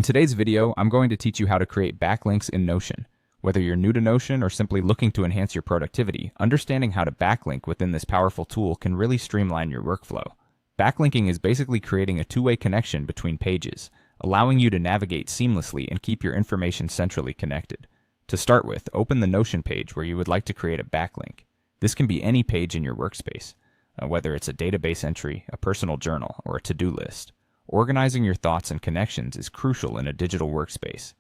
In today's video, I'm going to teach you how to create backlinks in Notion. Whether you're new to Notion or simply looking to enhance your productivity, understanding how to backlink within this powerful tool can really streamline your workflow. Backlinking is basically creating a two-way connection between pages, allowing you to navigate seamlessly and keep your information centrally connected. To start with, open the Notion page where you would like to create a backlink. This can be any page in your workspace, whether it's a database entry, a personal journal, or a to-do list. Organizing your thoughts and connections is crucial in a digital workspace.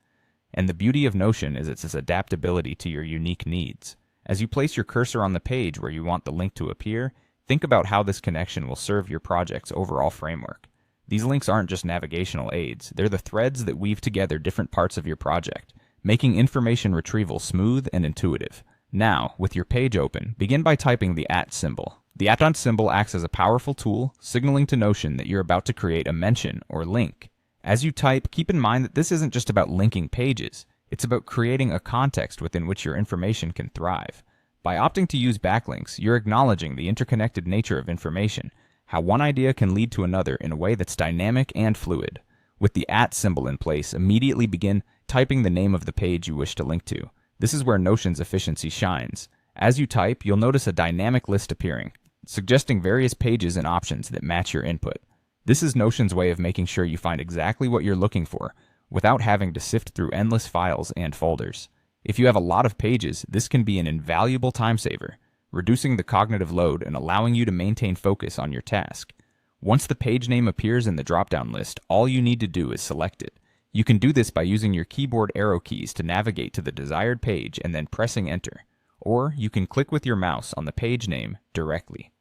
And the beauty of Notion is its adaptability to your unique needs. As you place your cursor on the page where you want the link to appear, think about how this connection will serve your project's overall framework. These links aren't just navigational aids, they're the threads that weave together different parts of your project, making information retrieval smooth and intuitive. Now, with your page open, begin by typing the @ symbol. The @ symbol acts as a powerful tool, signaling to Notion that you're about to create a mention or link. As you type, keep in mind that this isn't just about linking pages, it's about creating a context within which your information can thrive. By opting to use backlinks, you're acknowledging the interconnected nature of information, how one idea can lead to another in a way that's dynamic and fluid. With the @ symbol in place, immediately begin typing the name of the page you wish to link to. This is where Notion's efficiency shines. As you type, you'll notice a dynamic list appearing, suggesting various pages and options that match your input. This is Notion's way of making sure you find exactly what you're looking for, without having to sift through endless files and folders. If you have a lot of pages, this can be an invaluable time saver, reducing the cognitive load and allowing you to maintain focus on your task. Once the page name appears in the drop-down list, all you need to do is select it. You can do this by using your keyboard arrow keys to navigate to the desired page and then pressing enter. Or you can click with your mouse on the page name directly.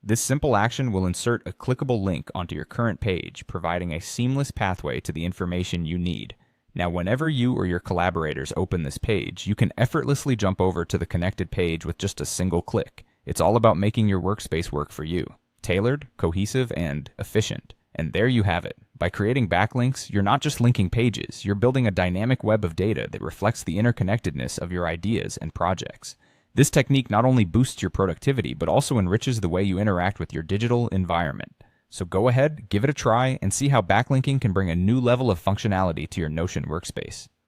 This simple action will insert a clickable link onto your current page, providing a seamless pathway to the information you need. Now, whenever you or your collaborators open this page, you can effortlessly jump over to the connected page with just a single click. It's all about making your workspace work for you. Tailored, cohesive, and efficient. And there you have it. By creating backlinks, you're not just linking pages, you're building a dynamic web of data that reflects the interconnectedness of your ideas and projects. This technique not only boosts your productivity, but also enriches the way you interact with your digital environment. So go ahead, give it a try, and see how backlinking can bring a new level of functionality to your Notion workspace.